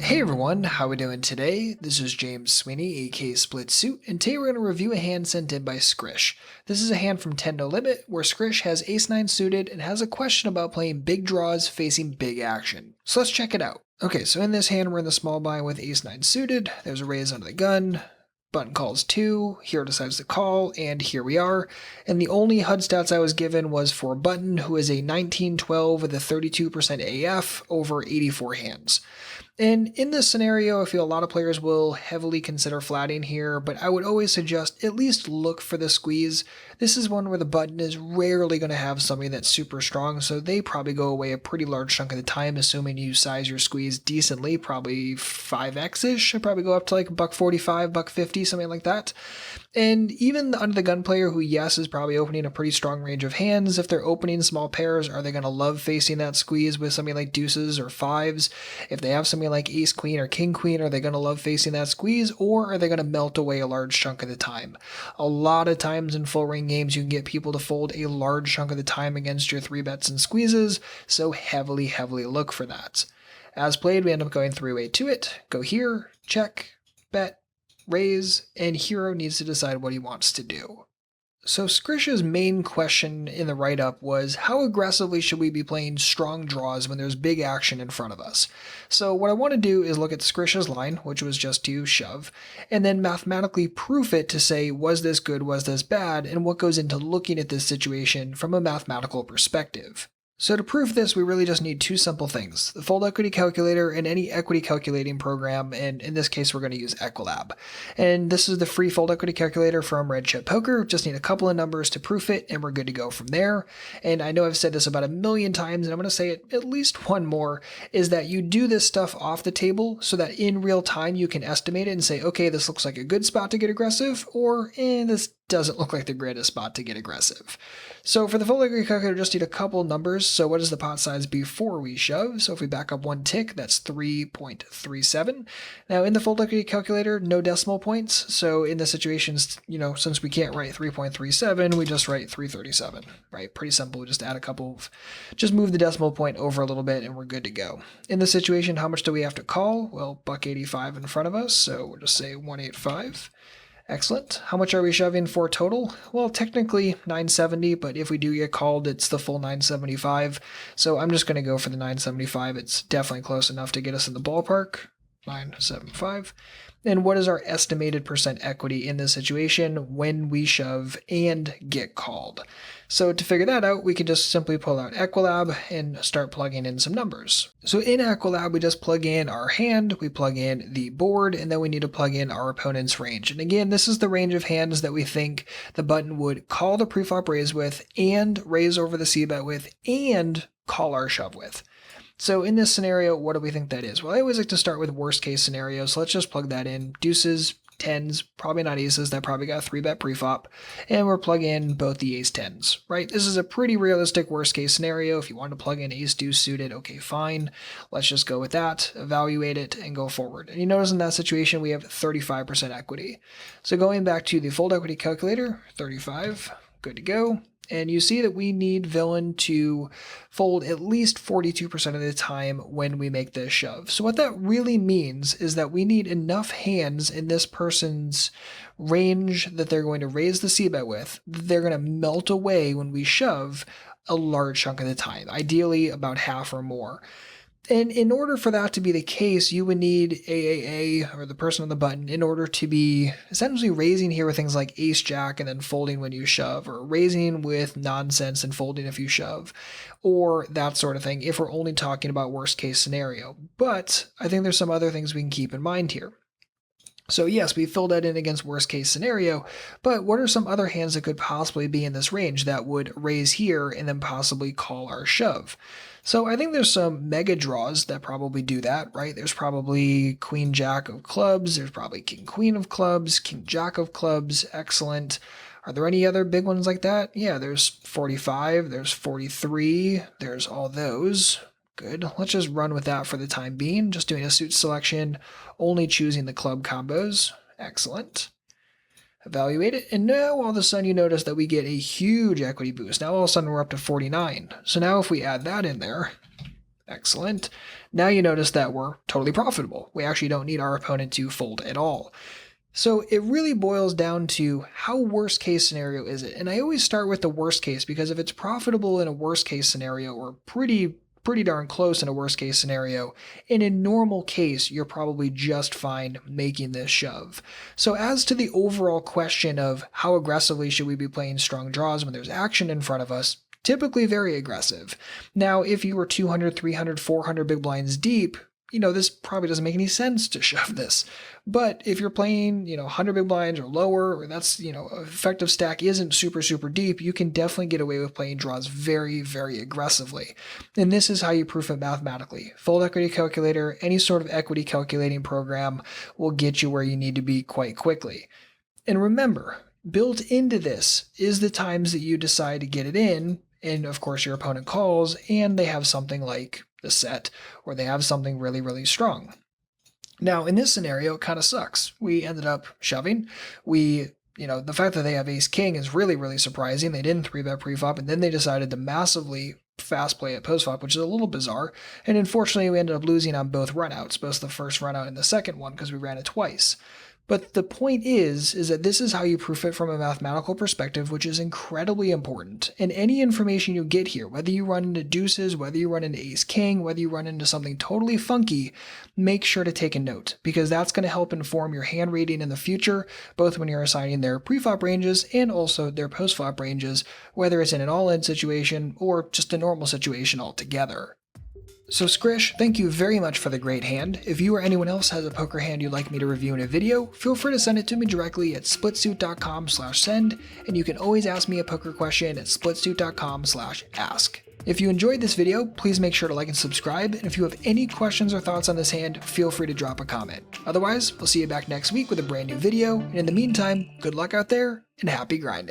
Hey everyone, how we doing today? This is James Sweeney, aka SplitSuit, and today we're going to review a hand sent in by Skrish. This is a hand from 10 No Limit, where Skrish has ace-9 suited and has a question about playing big draws facing big action. So let's check it out. Okay, so in this hand we're in the small blind with ace-9 suited, there's a raise under the gun, button calls 2, hero decides to call, and here we are. And the only HUD stats I was given was for button, who is a 19-12 with a 32% AF over 84 hands. And in this scenario, I feel a lot of players will heavily consider flatting here, but I would always suggest at least look for the squeeze. This is one where the button is rarely going to have something that's super strong, so they probably go away a pretty large chunk of the time, assuming you size your squeeze decently, probably 5x-ish. I'd probably go up to like $1.45, $1.50, something like that. And even the under the gun player, who yes is probably opening a pretty strong range of hands, if they're opening small pairs, are they going to love facing that squeeze with something like deuces or fives? If they have something like ace queen or king queen, are they going to love facing that squeeze, or are they going to melt away a large chunk of the time? A lot of times in full ring games, you can get people to fold a large chunk of the time against your 3-bets and squeezes, so heavily look for that. As played, we end up going 3-way to it. Go here, check, bet, raise, and hero needs to decide what he wants to do. So Skrish's main question in the write-up was, how aggressively should we be playing strong draws when there's big action in front of us? So what I want to do is look at Skrish's line, which was just to shove, and then mathematically proof it to say, was this good, was this bad, and what goes into looking at this situation from a mathematical perspective. So to prove this, we really just need two simple things: the fold equity calculator and any equity calculating program, and in this case we're going to use Equilab. And this is the free fold equity calculator from Red Chip Poker. Just need a couple of numbers to proof it and we're good to go from there. And I know I've said this about a million times, and I'm going to say it at least one more, is that you do this stuff off the table so that in real time you can estimate it and say, okay, this looks like a good spot to get aggressive, or this doesn't look like the greatest spot to get aggressive. So for the fold equity calculator, just need a couple numbers. So what is the pot size before we shove? So if we back up one tick, that's 3.37. Now in the fold equity calculator, no decimal points. So in the situations, since we can't write 3.37, we just write 337, right? Pretty simple. We just add a couple of, just move the decimal point over a little bit and we're good to go. In the situation, how much do we have to call? Well, $1.85 in front of us. So we'll just say 185. Excellent. How much are we shoving for total? Well, technically 970, but if we do get called, it's the full 975. So I'm just going to go for the 975. It's definitely close enough to get us in the ballpark. 975. And what is our estimated percent equity in this situation when we shove and get called? So to figure that out, we can just simply pull out Equilab and start plugging in some numbers. So in Equilab, we just plug in our hand, we plug in the board, and then we need to plug in our opponent's range. And again, this is the range of hands that we think the button would call the preflop raise with, and raise over the c-bet with, and call our shove with. So in this scenario, what do we think that is? Well, I always like to start with worst case scenario, so let's just plug that in. Deuces, tens, probably not aces, that probably got a 3-bet preflop, and we're plugging in both the ace tens, right? This is a pretty realistic worst case scenario. If you want to plug in ace deuce suited, okay, fine. Let's just go with that, evaluate it, and go forward. And you notice in that situation, we have 35% equity. So going back to the fold equity calculator, 35, good to go. And you see that we need villain to fold at least 42% of the time when we make this shove. So what that really means is that we need enough hands in this person's range that they're going to raise the c-bet with, that they're going to melt away when we shove a large chunk of the time, ideally about half or more. And in order for that to be the case, you would need AAA, or the person on the button, in order to be essentially raising here with things like ace-jack and then folding when you shove, or raising with nonsense and folding if you shove, or that sort of thing, if we're only talking about worst case scenario. But I think there's some other things we can keep in mind here. So yes, we filled that in against worst case scenario, but what are some other hands that could possibly be in this range that would raise here and then possibly call our shove? So I think there's some mega draws that probably do that, right? There's probably queen jack of clubs, there's probably king queen of clubs, king jack of clubs, excellent. Are there any other big ones like that? Yeah, there's 45, there's 43, there's all those. Good. Let's just run with that for the time being. Just doing a suit selection, only choosing the club combos. Excellent. Evaluate it, and now all of a sudden you notice that we get a huge equity boost. Now all of a sudden we're up to 49. So now if we add that in there, Excellent. Now you notice that we're totally profitable. We actually don't need our opponent to fold at all. So it really boils down to how worst case scenario is it? And I always start with the worst case because if it's profitable in a worst case scenario or pretty darn close in a worst case scenario, in a normal case, you're probably just fine making this shove. So as to the overall question of how aggressively should we be playing strong draws when there's action in front of us, typically very aggressive. Now, if you were 200, 300, 400 big blinds deep, this probably doesn't make any sense to shove this. But if you're playing, 100 big blinds or lower, or that's, effective stack isn't super, super deep, you can definitely get away with playing draws very, very aggressively. And this is how you proof it mathematically. Fold equity calculator, any sort of equity calculating program will get you where you need to be quite quickly. And remember, built into this is the times that you decide to get it in, and of course your opponent calls, and they have something like the set, or they have something really, really strong. Now, in this scenario, it kind of sucks. We ended up shoving. The fact that they have ace-king is really, really surprising. They didn't 3-bet preflop, and then they decided to massively fast play at postflop, which is a little bizarre. And unfortunately, we ended up losing on both runouts, both the first runout and the second one, because we ran it twice. But the point is that this is how you proof it from a mathematical perspective, which is incredibly important. And any information you get here, whether you run into deuces, whether you run into ace-king, whether you run into something totally funky, make sure to take a note, because that's going to help inform your hand rating in the future, both when you're assigning their preflop ranges and also their postflop ranges, whether it's in an all-in situation or just a normal situation altogether. So Skrish, thank you very much for the great hand. If you or anyone else has a poker hand you'd like me to review in a video, feel free to send it to me directly at splitsuit.com/send, and you can always ask me a poker question at splitsuit.com/ask. If you enjoyed this video, please make sure to like and subscribe, and if you have any questions or thoughts on this hand, feel free to drop a comment. Otherwise, I'll see you back next week with a brand new video, and in the meantime, good luck out there, and happy grinding.